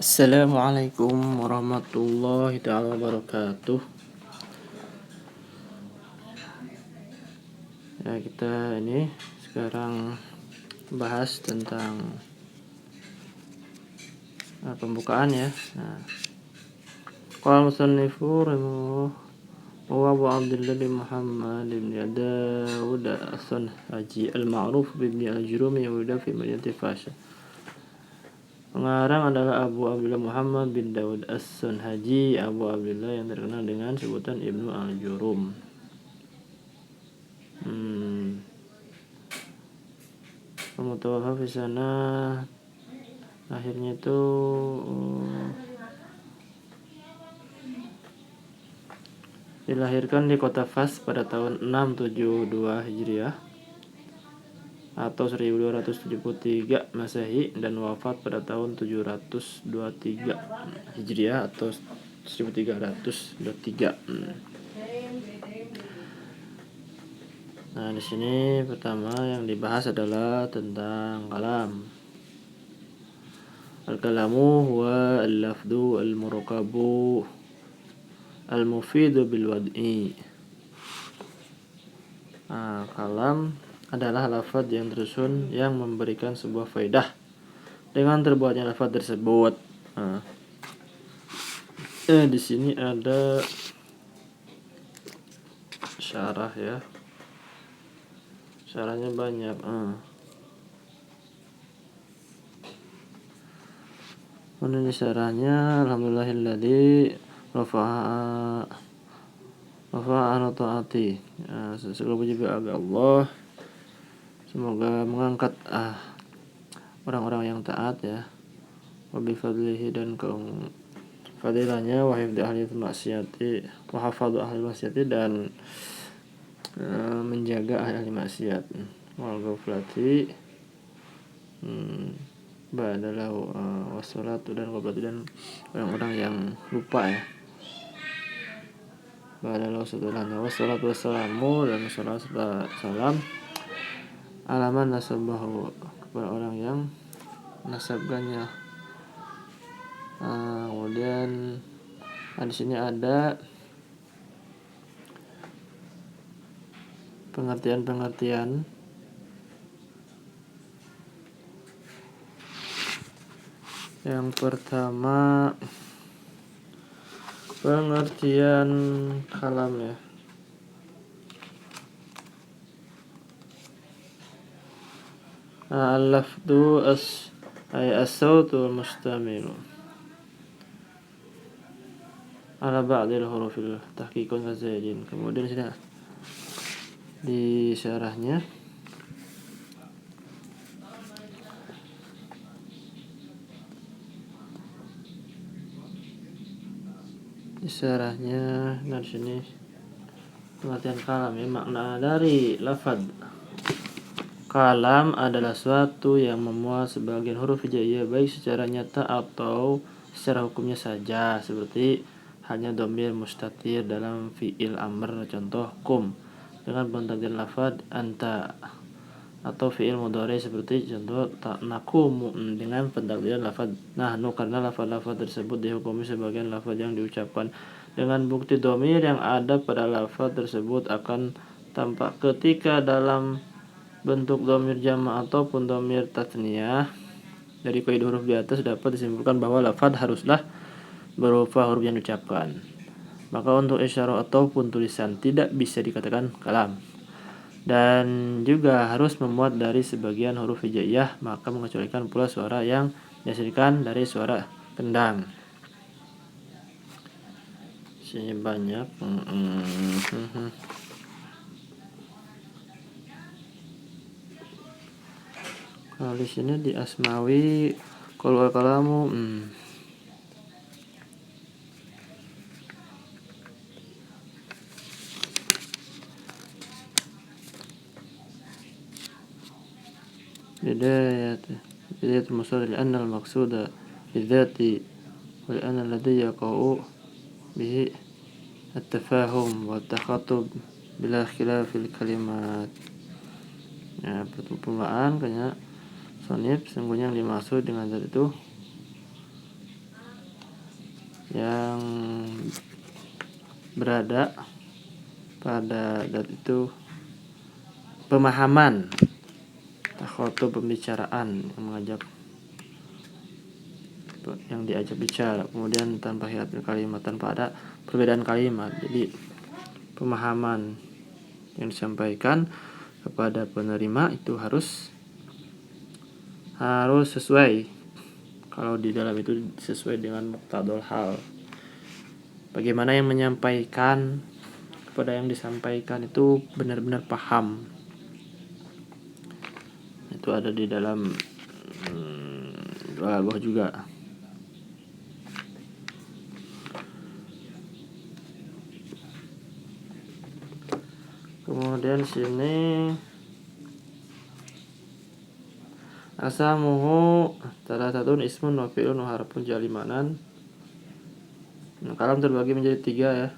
Assalamualaikum warahmatullahi ta'ala wabarakatuh. Ya, kita ini sekarang bahas tentang pembukaan ya. Qala musannifu rahimahullah wa Abu Abdullah bin Muhammad bin Dawud as-Sanhaji al-ma'ruf bin al-Jurumi wa fi madinati Fasha. Pengarang adalah Abu Abdullah Muhammad bin Dawud as-Sanhaji, Abu Abdullah yang terkenal dengan sebutan Ibnu al-Jurum. Mutawaffa fi sana, akhirnya itu dilahirkan di kota Fas pada tahun 672 Hijriah atau 1273 Masehi dan wafat pada tahun 723 Hijriah atau 1323. Nah, di sini pertama yang dibahas adalah tentang kalam. Al-kalamu huwa al-lafdu al-murakabu al-mufidu bil-wad'i. Kalam adalah lafaz yang tersusun yang memberikan sebuah faedah dengan terbuatnya lafaz tersebut. Di sini ada syarah ya. Syarahnya banyak. Menulis syarahnya, alhamdulillahilladzi rafa'a ta'ati. Segala puji bagi Allah, semoga mengangkat orang-orang yang taat ya. Wa bi fadlihi, dan fadilahnya, wa hifdzi ahli maksiati, wa hafadhu ahli maksiati, dan menjaga ahli maksiat. Wal ghaflati ba'dalah wassalatu, dan ghaflati, dan orang-orang yang lupa ya. Ba'dalah, setelahnya, wassalatu wassalamu, dan salat salam alaman nasabahu, kepada orang yang nasabkannya. Kemudian di sini ada pengertian-pengertian. Yang pertama, pengertian kalam ya. Al-lafdu as-sautu al-mustamilu ala ba'dil hurufil tahqiqun kazajin. Kemudian sudah di syarahnya, nah di sini pengertian kalam ya. Makna dari lafaz kalam adalah suatu yang memuat sebagian huruf hijaiyah baik secara nyata atau secara hukumnya saja, seperti hanya dhamir mustatir dalam fi'il amr, contoh kum, dengan pengertian lafaz anta, atau fi'il mudhari seperti contoh nakumu dengan pengertian lafaz nahnu, karena lafaz-lafaz tersebut dihukumi sebagian lafaz yang diucapkan dengan bukti dhamir yang ada pada lafaz tersebut akan tampak ketika dalam bentuk dhamir jama' ataupun dhamir tatniyah. Dari kaidah huruf di atas dapat disimpulkan bahwa lafaz haruslah berupa huruf yang diucapkan. Maka untuk isyarah ataupun tulisan tidak bisa dikatakan kalam, dan juga harus memuat dari sebagian huruf hijaiyah, maka mengecualikan pula suara yang dihasilkan dari suara kendang. Sini banyak. Kalau di sini di Asmawi, kalau kalamu بداية المصدر لأن المقصود بالذات ولأن الذي يقع به التفاهم والتخاطب bila khilafil kalimat. Ya, permulaan kayaknya sonif, sungguhnya yang dimaksud dengan zat itu yang berada pada dat itu pemahaman, takhotu pembicaraan, yang mengajak, yang diajak bicara. Kemudian tanpa hiatul kalimat, tanpa ada perbedaan kalimat. Jadi pemahaman yang disampaikan kepada penerima itu harus sesuai. Kalau di dalam itu sesuai dengan muqtadul hal. Bagaimana yang menyampaikan kepada yang disampaikan itu benar-benar paham. Itu ada di dalam balaghah juga. Kemudian sini asamuhu salasatun ismun wa fi'lun wa harfun jalimanan. Kalam terbagi menjadi 3 ya.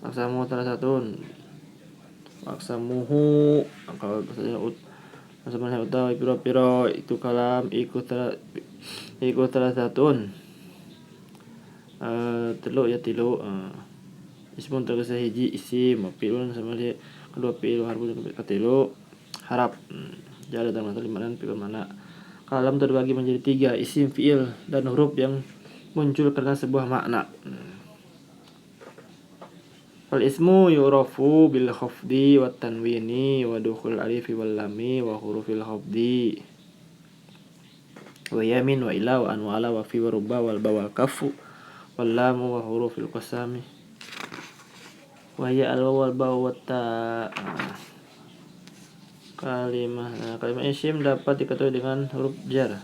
Aksamuhu salasatun. Aksamuhu, kalau bahasanya utawi piro-piro itu kalam ikut salasatun. Telu ya tilu. Ismun tegese hiji isim, fi'lun sama dia kedua fi'il, harfun katilu harap. Jala dan mata limanan fi'il mana. Kalam terbagi menjadi 3, isim, fi'il, dan huruf yang muncul karena sebuah makna. Fal ismu yu'rafu bil khafdi wat tanwini wa dukhul alifi wal lami wa hurufil khafdi wa yamin wa ila wa an wa ala wa fi wa rubba wal ba wal kafu wal lamu wa hurufil qasami wa ya al wal ba wa ta. Kalimat isim dapat diketahui dengan huruf jar.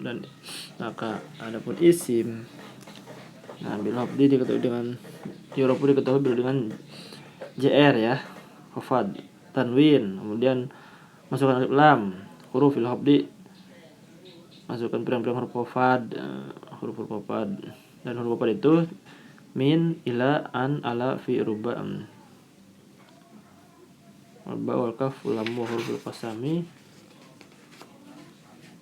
Dan maka adapun isim, bil khafdi diketahui dengan yu'rafu diketahui dengan JR ya, khafad, tanwin, kemudian masukkan alif lam, huruf fil khafdi masukkan pirang-pirang huruf khafad, huruf khafad, dan huruf khafad itu min, ila, an, ala, fi, ruba, ba wal kaf lam wa hurufil qasami,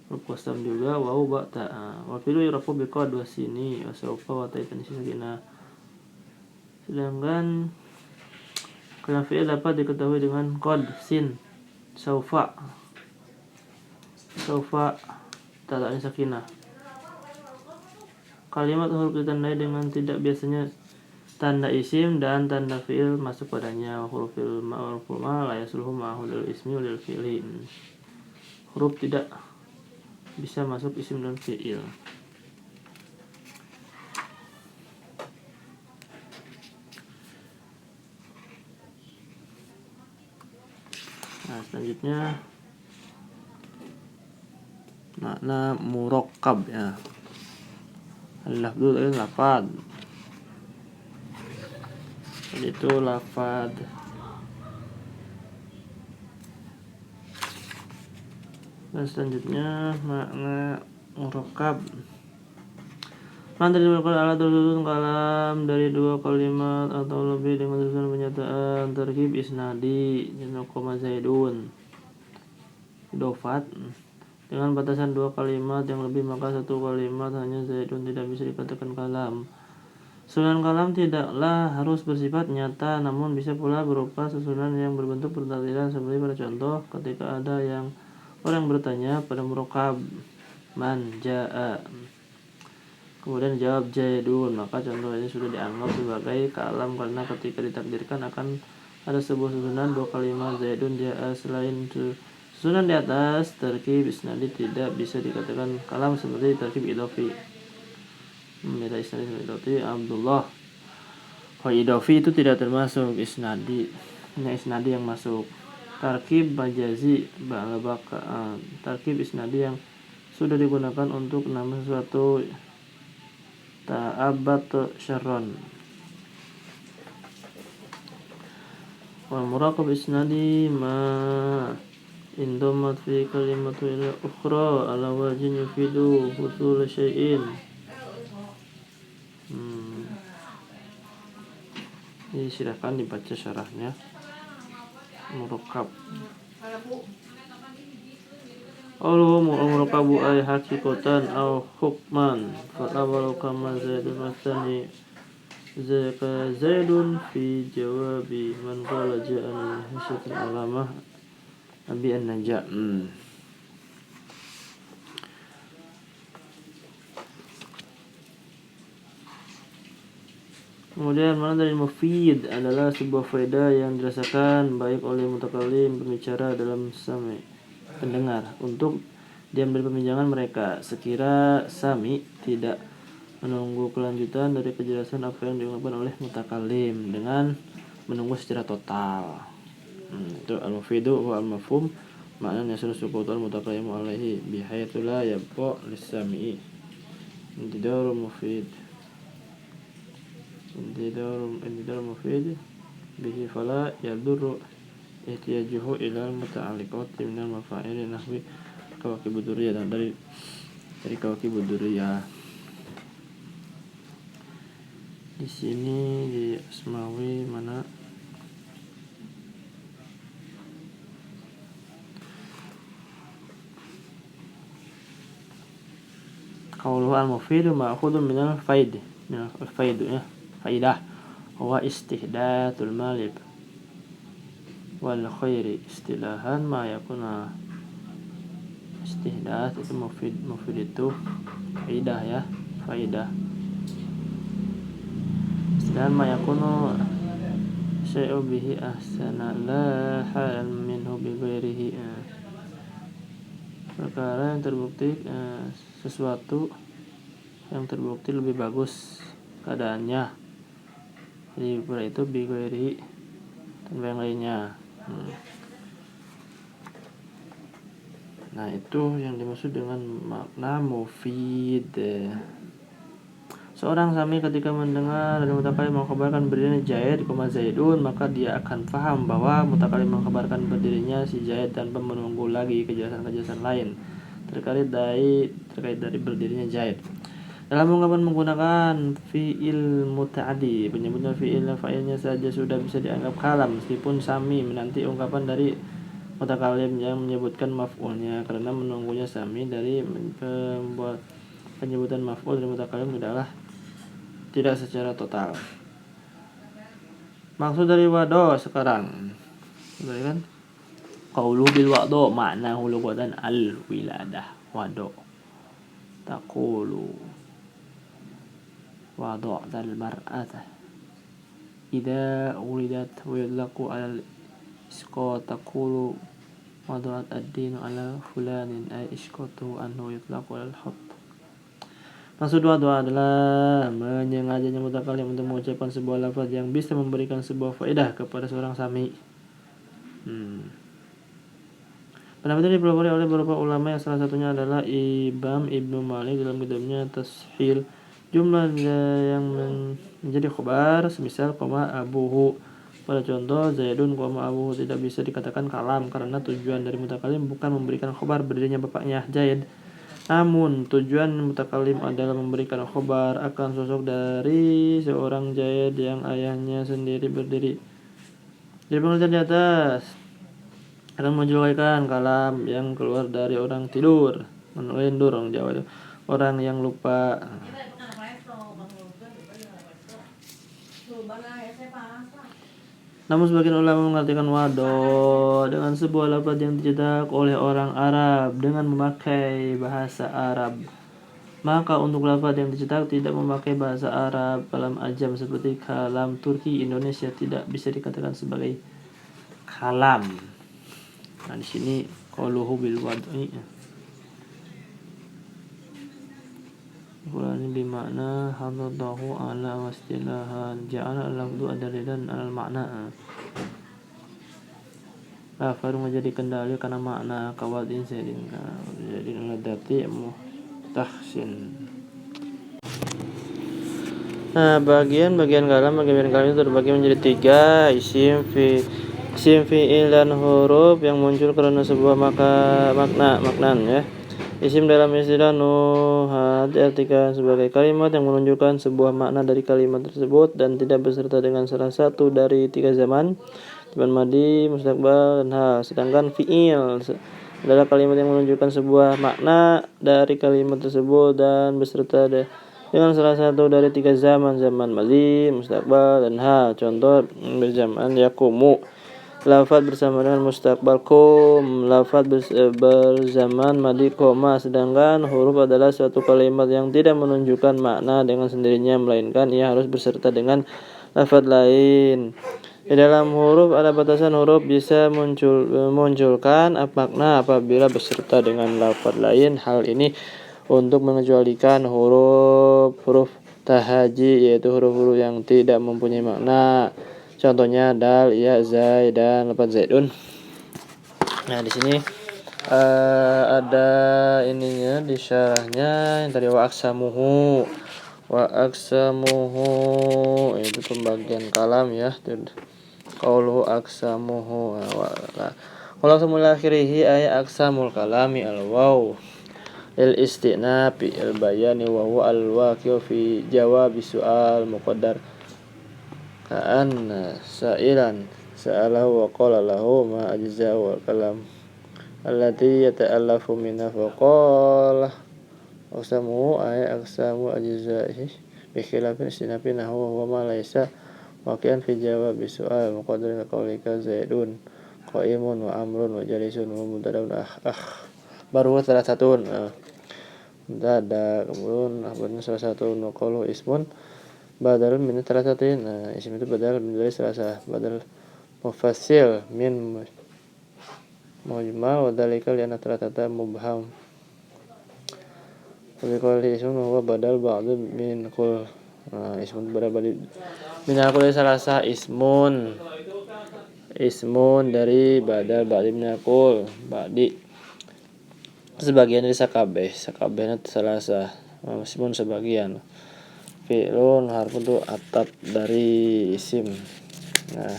huruf qasam juga waw ba ta. Wa fi'lu yu'rafu bi qad wa sini wa sawfa wa taitan sakina. Sedangkan kalam fi'il dapat diketahui dengan qad, sin, sawfa taitan sakinah. Kalimat huruf ditandai dengan tidak biasanya tanda isim dan tanda fi'il masuk padanya. Hurufil ma la yasluhu ma'ahu lil ismi wa lil fi'li. Huruf tidak bisa masuk isim dan fi'il. Nah, selanjutnya makna murakkab ya. Al-lafdul lafad. Itu lafad. Dan selanjutnya makna murakkab. Man terjemahkan ala tersusun kalam dari 2 kalimat atau lebih dengan susunan pernyataan terkib isnadi koma zaidun idofat dengan batasan 2 kalimat yang lebih, maka 1 kalimat hanya zaidun tidak bisa dikatakan kalam. Susunan kalam tidaklah harus bersifat nyata, namun bisa pula berupa susunan yang berbentuk pertalilan, seperti pada contoh ketika ada orang bertanya pada murakkab man jaa, kemudian jawab jaidun, maka contoh ini sudah dianggap sebagai kalam karena ketika ditakdirkan akan ada sebuah susunan 2 kalimat zaidun jaa. Selain susunan di atas, terkib isnadi tidak bisa dikatakan kalam seperti terkib idofi. Beda isnadi sama idofi. Abdullah kalau idofi itu tidak termasuk isnadi, hanya isnadi yang masuk. Tarkib majazi tarkib isnadi yang sudah digunakan untuk nama sesuatu. Ta'abat syarron. Wal murakkab isnadi ma indomat fi kalimatu ila ukhra ala wajhin yufidu husul syai'in. Ini silakan dibaca syarahnya. Murakkab Qauluhu mu'amurakabu ay hakikotan au hukman. Fal awalu kama zaidun wasani zaka zaidun fi jawabi man qala ja'ani hasyatul alamah abi an-naja. Kemudian mana dari mufid adalah sebuah faedah yang dirasakan baik oleh mutakallim pembicara dalam sami pendengar untuk diam dari pembincangan mereka sekira sami tidak menunggu kelanjutan dari kejelasan apa yang diungkapkan oleh mutakallim dengan menunggu secara total. Itu al-mufidu wa al-mafhum maknanya sukutul mutakallimu alaihi bihaitsu la yabqa lis-sami'i intidarul mufid intidarul mufid bihi fala yadurru ihtiyajuhu ila al-muta'alliqati min al-mafa'il nahwi kawakib durriyah dan dari kawakib durriyah. Di sini di Asmawi mana qauluhu al-mufid ma'khudun min al-faid ya faidah huwa istihdatul malib wal khairi istilahan ma yakuna istihdat itu mufid itu faidah ya faidah istilahan ma yakunu syai'u bihi ahsana la hal minhu bi ghairihi perkara yang terbukti sesuatu yang terbukti lebih bagus keadaannya. Jadi pada itu bi ghairihi tanpa yang lainnya. Nah itu yang dimaksud dengan makna mufid. Seorang sami ketika mendengar dari mutakallim mengkhabarkan berdirinya Zaid, Zaidun, maka dia akan paham bahwa mutakallim mengkhabarkan berdirinya si Zaid tanpa menunggu lagi kejelasan-kejelasan lain terkait dari berdirinya Zaid. Dalam ungkapan menggunakan fi'il muta'addi, penyebutan fi'il fa'ilnya saja sudah bisa dianggap kalam meskipun sami menanti ungkapan dari mutakallim yang menyebutkan maf'ulnya karena menunggunya sami dari penyebutan maf'ul dari mutakallim tidak secara total. Maksud dari wado sekarang, kan? Qaulu bil wado maknahu lughatan al wiladah wado. Taqulu وضعت المرأة إذا ولدت ويطلق على الإسقاط تقول وضعت الدين على فلان أي إسقاطه أنه يطلق على الحط. Maksud wada adalah menyengajanya mutakallim untuk mengucapkan sebuah lafaz yang bisa memberikan sebuah faedah kepada seorang sami. Pendapat ini dipelopori oleh beberapa ulama yang salah satunya adalah Imam Ibnu Malik dalam kitabnya Tashil. Jumlah yang menjadi khobar semisal koma abuhu. Pada contoh Zaidun koma abuhu tidak bisa dikatakan kalam karena tujuan dari mutakallim bukan memberikan khobar berdirinya bapaknya Zaid. Namun tujuan mutakallim adalah memberikan khobar akan sosok dari seorang Zaid yang ayahnya sendiri berdiri. Jadi pengertian di atas akan menjelaskan kalam yang keluar dari orang tidur, menelendur orang Jawa itu, orang yang lupa. Namun sebagian ulama mengartikan wado dengan sebuah lafaz yang dicetak oleh orang Arab dengan memakai bahasa Arab. Maka untuk lafaz yang dicetak tidak memakai bahasa Arab kalam ajam seperti kalam Turki Indonesia tidak bisa dikatakan sebagai kalam. Nah di sini qauluhu bil wad'i Qur'ani bimakna hadadahu ala wastilahan ja'ala al-lafdu adalilan al makna. Lafaz menjadi kendali karena makna kawadin sedin jadi ladati muhtahsin. Nah bagian kalam itu terbagi menjadi 3, isim fi'il dan huruf yang muncul karena sebuah makna ya. Isim dalam istilah nuhat diartikan sebagai kalimat yang menunjukkan sebuah makna dari kalimat tersebut dan tidak beserta dengan salah satu dari 3 zaman madi, mustaqbal, dan hal. Sedangkan fi'il adalah kalimat yang menunjukkan sebuah makna dari kalimat tersebut dan beserta dengan salah satu dari 3 zaman madhi, mustaqbal, dan hal. Contoh bersamaan yakumu, lafaz bersama dengan mustaqbal kum, lafaz berzaman madhi koma. Sedangkan huruf adalah suatu kalimat yang tidak menunjukkan makna dengan sendirinya, melainkan ia harus beserta dengan lafaz lain. Di dalam huruf ada batasan huruf bisa munculkan makna apabila beserta dengan lafaz lain. Hal ini untuk mengecualikan huruf tahaji, yaitu huruf-huruf yang tidak mempunyai makna. Contohnya dal, ya, zai, dan lafaz zaidun. Nah, di sini ada ininya di syarahnya yang tadi wa aksamuhu itu pembagian kalam ya. Qauluhu aksamuhu Kalau semula akhirihi ay aksamul kalami al-waw lil istinafi al-bayani wa huwa al-waqi'u fi jawabi su'al muqaddar ka'an sa'ilan sa'alahu wa qala lahu ma ajza'u wal kalam allati yata'allafu minna fa qala aksamuhu ay aksamu ajza'ihi bi khilafin istinafi nahu wa ma laysa waqi'an fi jawabi su'al muqaddar qaulika zaidun qaimun wa amrun wa jalisun wa mubtada'un baru salah satu mubtada, kemudian akhbarnya salah satu naqalu ismun badal min salah satu. Nah, isim itu badal dari salah satu badal mufassil min mujmal wa dzalika li anna thalathata mubham. Wa qali ismun huwa badal ba'd min qul. Nah, ismun badal min aqul salah satu ismun dari badal ba'di min aqul ba'di sebagian dari sakabeh itu salasa meskipun sebagian fi'lun harfun itu atap dari isim. Nah,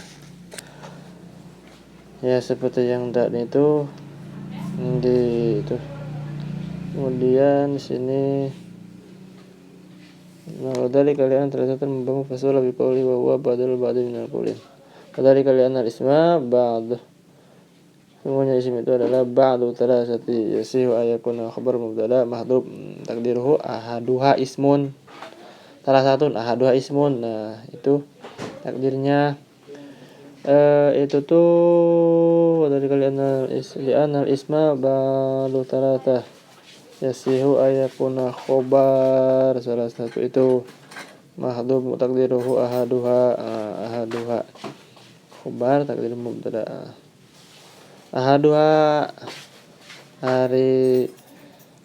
ya seperti yang tadi itu kemudian di sini dari kalian terlihat membangun fasal lebih qauli wa huwa badal ba'di min al-qaulin. Dari kalian al-isma ba'd, semuanya isim itu adalah ba'du thalathati yasihu ayakuna khabar mubtada mahdhuf takdiruhu ahaduha ismun. Salah satu ahaduha ismun. Nah, itu takdirnya itu tuh dari kalian al isma ba'du thalathah yasihu ayakuna khabar. Salah satu itu mahdhuf takdiruhu ahaduha khabar takdir mubtada. Ahaduha hari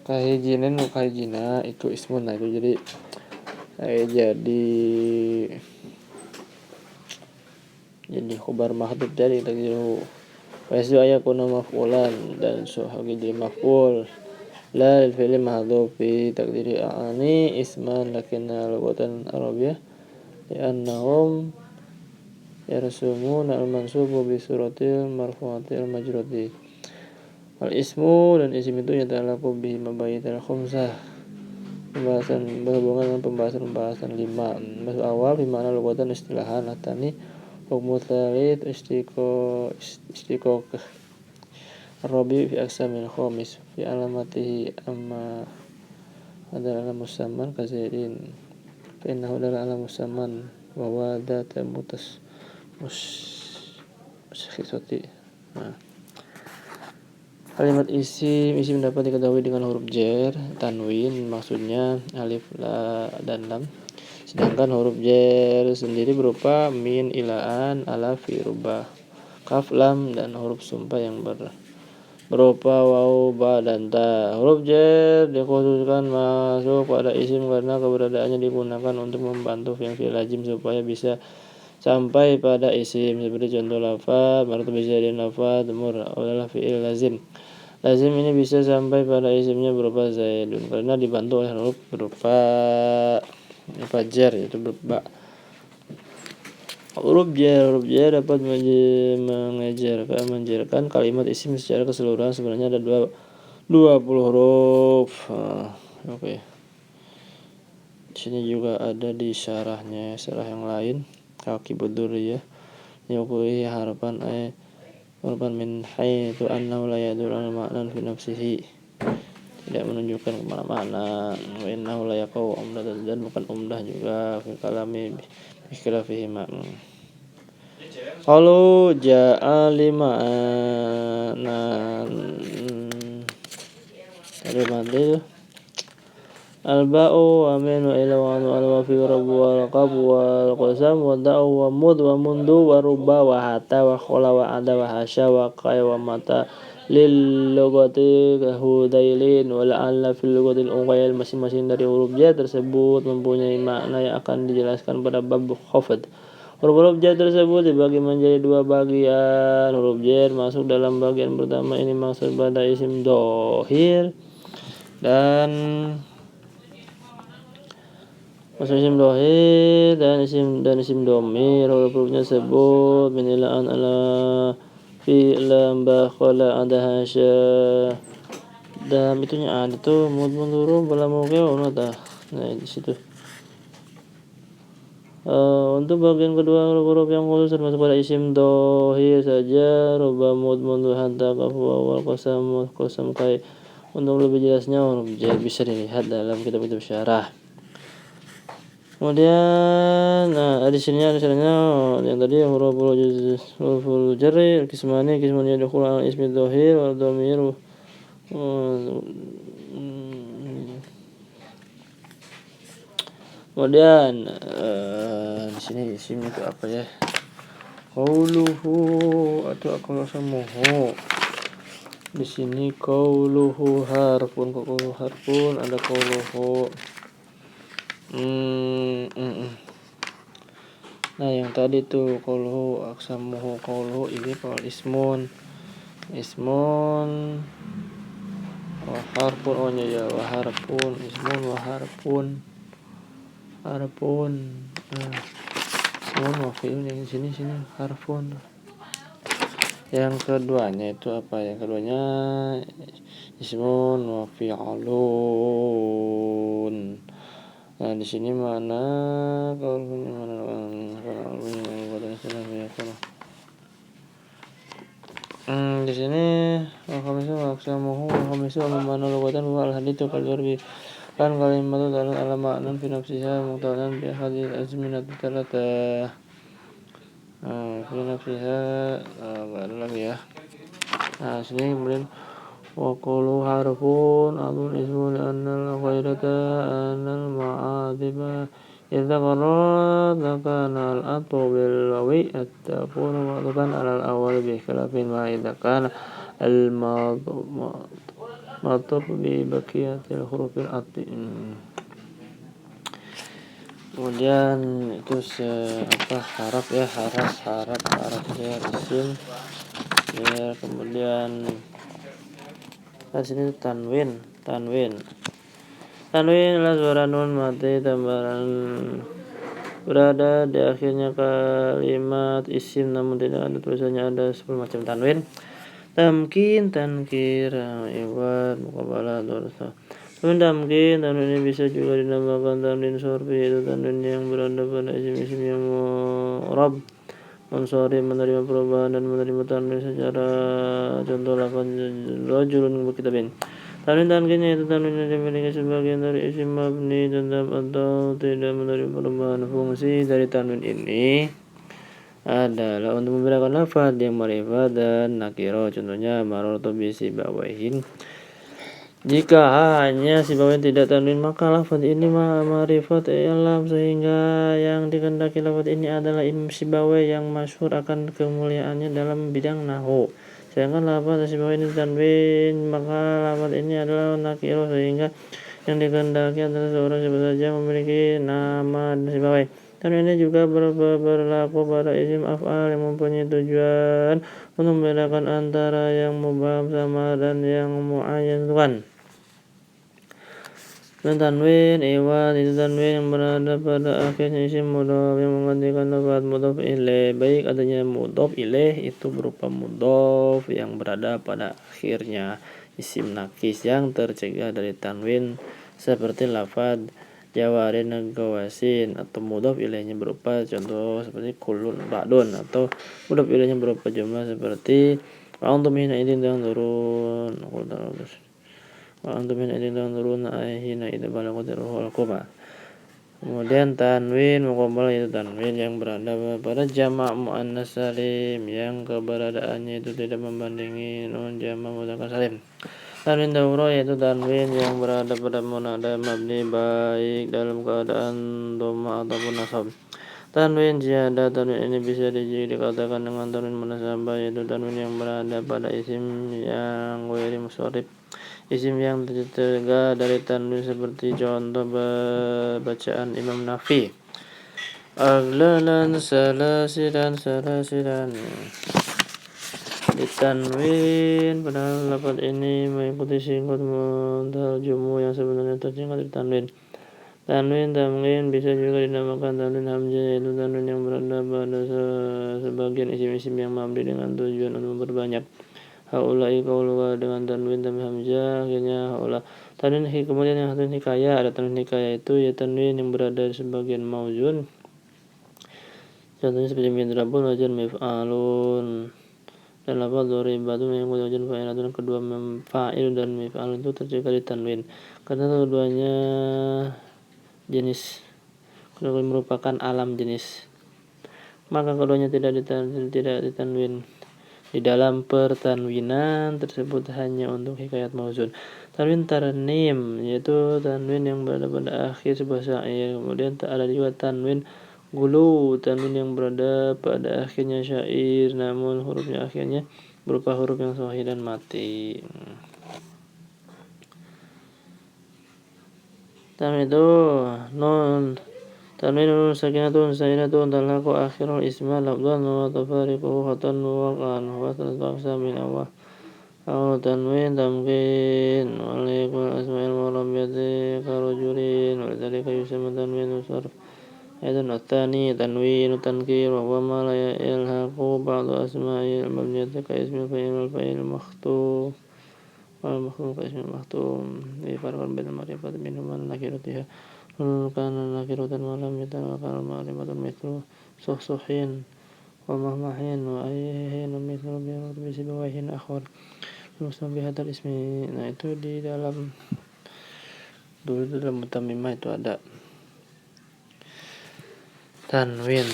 kahijinin kahijina itu ismun. Nah, itu jadi khabar mahdhuf dari takdiru wa yasu ayakuna maf'ulan dan suhagi jadi maf'ul la lil fi'li mahdhuf fi takdiri a'ani isman lakinna lughatan arabiyyah li'annahum yarsumuna al-mansubu bi suratil marfu'atil majrudi. Al-ismu dan isim itu yata'allaqu bi mabayitil khamsah. Berhubungan dengan pembahasan 5. Masuk awal bi makna lughatan istilahan atani hukmu tsalits istiqaq Rabi fi aqsamil khamis fi alamatihi amma adalah musamman kazirin fa innahu adalah musamman wa huwa dzata muskhisati. Nah, kalimat isim dapat diketahui dengan huruf jar tanwin, maksudnya alif, la, dan lam. Sedangkan huruf jar sendiri berupa min, ilaan, alaf, fi, rubah, kaf, lam, dan huruf sumpah yang berupa waw, ba, dan ta. Huruf jar dikhususkan masuk pada isim karena keberadaannya digunakan untuk membantu fi'il lazim supaya bisa sampai pada isim. Seperti contoh lafaz martu bisa dan lafaz mur adalah fi'il lazim. Lazim ini bisa sampai pada isimnya berupa zaidun karena dibantu oleh huruf berupa jar, yaitu berupa huruf jar dapat mengejarkan kalimat isim secara keseluruhan. Sebenarnya ada 20 huruf. Oke. Di sini juga ada di syarah yang lain kaki budur ya. Yaquli harapan Urban min haitsu annahu la yadullu ala ma'nan fi nafsihi, tidak menunjukkan kemana-mana. Wa innahu la yaqau umdah, dan bukan umdah juga fi kalami bi khilafihi ma'na. Kalau ja'a lima'nan kalimati al-ba'u wa min wa ila wa al-wafi rabb wal qab wal qasam wa da'u wa mud wa mundu wa rubba wa hatta wa khola wa ada wa hasya wa qay wa mata lil lugati hudailin wa la'alla fil lugatil uqail. Masing-masing dari huruf jar tersebut mempunyai makna yang akan dijelaskan pada bab khafd. Huruf jar tersebut dibagi menjadi dua bagian. Huruf jar masuk dalam bagian pertama, ini maksud pada isim dhohir dan isim domir. Huruf-hurufnya sebut binilaan ala fi'lam bakhala ada hasya. Dan itunya ada tuh mudmundurum bala mukeo nota. Nah di situ. Untuk bagian kedua huruf-huruf yang khusus termasuk pada isim dhohir saja, ruba mudmundur hatta kafu wal qasam kai. Untuk lebih jelasnya huruf jar bisa dilihat dalam kitab-kitab syarah. Kemudian di sini ada caranya yang tadi huruf jar kismani yadkhulu ala ismi dhohir wal dhamir. Kemudian di sini isimnya itu apa ya? Qauluhu atau aqsamuhu. Di sini qauluhu harfun, ada qauluhu. Nah yang tadi tuh qauluhu aqsamuhu, qauluhu ini kalau ismun wa harfun, wa harfun, ismun wa harfun. Ismun wa fi'lun, yang sini harfun. Yang keduanya itu apa? Yang keduanya ismun wa fi'lun. Nah di sini mana kalau di sini khamisu aqsamuhu wa khamisu amana lugatan wal hadithu kal warbi kan kalimatu dalan ala ma'nan fi nafsiha muqtadan bi hadhihi azminat thalatha. Fi nafsiha ada lagi ya. Nah sini kemudian wa qulu harfun adun ismu li anna al-ghairata anal ma'adiba idza qarat kana al-atfu bil wawi at-takunu ma'tufan ala al-awwal bi khilafin ma idza kana al-madhuf bi baqiyatil hurufil atfi. Kemudian itu harap ya, isim ya. Kemudian sini tanwin adalah suara nun mati tambahan berada di akhirnya kalimat isim namun tidak ada tulisannya. Ada 10 macam tanwin: tamkin, tankir, iwad, muqabalah, dorsa. Tanwin ini bisa juga dinamakan tanwin sorfi, yaitu tanwin yang berada pada isim-isim yang mu'rab mansharif, menerima perubahan dan menerima tanwin secara contoh lafaz rajulun kitabin. Tanwin tankin yaitu tanwin yang dimiliki sebagian dari isim mabni tetap atau tidak menerima perubahan. Fungsi dari tanwin ini adalah untuk membedakan lafaz yang ma'rifah dan nakiro. Contohnya marartu bi sibawaihin. Jika hanya sibawaihin tidak tanwin, maka lafaz ini ma'rifat i'lam, sehingga yang dikehendaki lafaz ini adalah sibawai yang masyhur akan kemuliaannya dalam bidang nahwu. Sedangkan lafaz sibawaihin tanwin, maka lafaz ini adalah nakiro, sehingga yang dikehendaki adalah seorang siapa saja memiliki nama sibawai. Tanwin ini juga berlaku pada isim af'al yang mempunyai tujuan untuk membedakan antara yang mubham samar dan yang muayyan kan. Dan tanwin iwad itu tanwin yang berada pada akhirnya isim mudhof yang menggantikan lafaz mudhof ilaih, baik adanya mudhof ilaih itu berupa mudhof yang berada pada akhirnya isim nakis yang tercegah dari tanwin seperti lafaz jawarin gawasin, atau mudhof ilaihnya berupa contoh seperti kullun ba'dun, atau mudhof ilaihnya berupa jumlah seperti wa antum hina idzin tanzurun, wa antum hina idzin tanzurun hina idza balaghatir ruhul quma. Kemudian tanwin muqabbal itu tanwin yang berada pada jamak muannas salim yang keberadaannya itu tidak membandingi nun jamak mudzakkar salim. Tanwin daurah yaitu tanwin yang berada pada munada mabni baik dalam keadaan dhamma ataupun nasab. Tanwin ziyadah, tanwin ini bisa dikatakan dengan tanwin munasabah yaitu tanwin yang berada pada isim yang ghairi musharrif. Isim yang tercegah dari tanwin seperti contoh bacaan Imam Nafi. Aglalan salasilan ditanwin padahal lafaz ini mengikuti singkat mutarjumu yang sebenarnya tersingkat di tanwin. Tanwin tamkin bisa juga dinamakan tanwin hamzah yaitu tanwin yang berada pada sebagian isim-isim yang mabni dengan tujuan untuk memperbanyak. Haulai qauluha dengan tanwin tamkin hamzah akhirnya haula. Tanwin kemudian yang tanwin hikayah, ada tanwin hikayah itu ya tanwin yang berada di sebagian mauzun. Contohnya seperti midrabun wajan mif'alun. Dan lafaz dharibatun yang wajan fa'ilatun, kedua fa'il dan mif'al itu tercegah di tanwin karena keduanya jenis, keduanya merupakan alam jenis, maka keduanya tidak ditanwin. Di dalam pertanwinan tersebut hanya untuk hikayat mauzun. Tanwin tarnim yaitu tanwin yang berada pada akhir sebuah syair. Kemudian ada juga tanwin gulu, tanwin yang berada pada akhirnya syair namun hurufnya akhirnya berupa huruf yang sahih dan mati. Tanwin itu nun, tanwin nun sakinatun sakinatun talhaqu akhirul isma lafdhan wa tafariquhu khatan wa qan wa tataqsa min awal aw tanwin tamkin wa liqul asma'il murabbiyati karujulin wa dzalika yusamma tanwin sarf. Aydan at-tani tanwin tankir wa huwa ma la yalhaqu ba'du asma'il mabniyati ka ismil fa'il wal fa'il makhtum wal makhtum ka ismil makhtum bi farqan bainal ma'rifati minhum wa nakiratiha kana nakiratan wa lam yatawakal ma'rifatun mithlu suhsuhin wa mahmahin wa ayhin mithlu bi sibawahin akhar muslim bihadal ismi. Nah itu di dalam mutammimah itu ada tanwin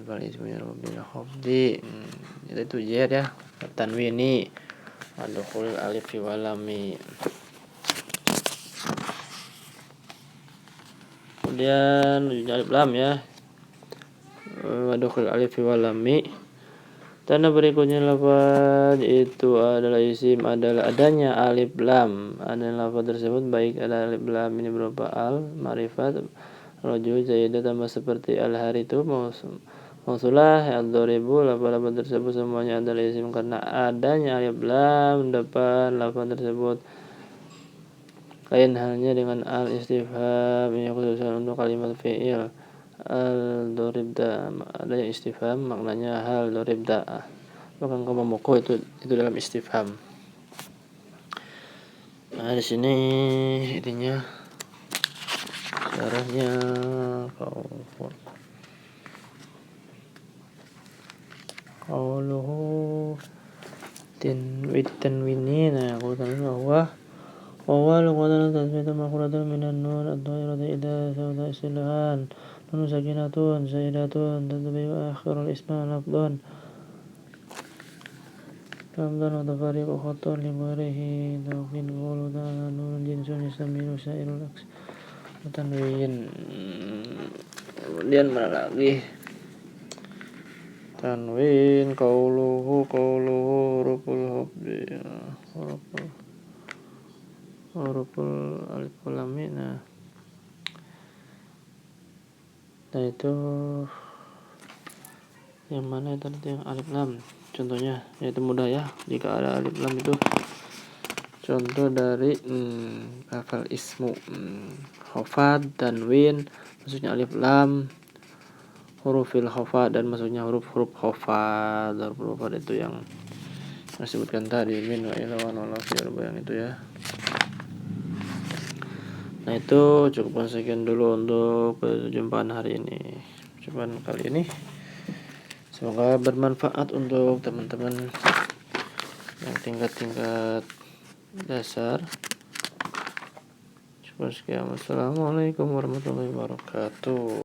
fal ismi bil khafdi itu jar ya tanwini adkhul alif fi walami. Kemudian alif lam ya adkhul alif fi walami. Tanda berikutnya lafaz itu adalah isim adalah adanya alif lam. Ada lafaz tersebut baik ada alif lam ini berupa al ma'rifat rajul zaidah tambah seperti al-hari itu mausulah ad-dharibu, lafaz tersebut semuanya adalah isim karena adanya alif lam depan lafaz tersebut. Lain halnya dengan al-istifham ini khususnya untuk kalimat fi'il al-dharibta, adanya istifham maknanya hal dharibta, bahkan kamu memukul itu dalam istifham. Nah di sini intinya caranya qauluhu tanwini. Nah qultan bahwa lughatan tasbihatan maqulatan minan nun ad-dhairati idza sawda istilahan nun sakinatun sayyidatun tadbi'u akhirul isma lafdhan wa tafariqu khatun li ghairihi tawqin qulu ta'ala nun jinsun yastamilu sa'irul aks tanwin. Kemudian mana lagi tanwin qauluhu huruful hafdi huruful alif lam mim. Nah itu yang mana itu yang alif lam contohnya yaitu mudah ya jika ada alif lam itu contoh dari hafal ismu khafad tanwin maksudnya alif lam hurufil khafad dan maksudnya huruf khafad. Huruf khafad itu yang disebutkan tadi min wa ila wa la fi yang itu ya. Nah, itu cukup sekian dulu untuk perjumpaan hari ini. Perjumpaan kali ini semoga bermanfaat untuk teman-teman yang tingkat-tingkat dasar. Cukup sekian. Wassalamualaikum warahmatullahi wabarakatuh.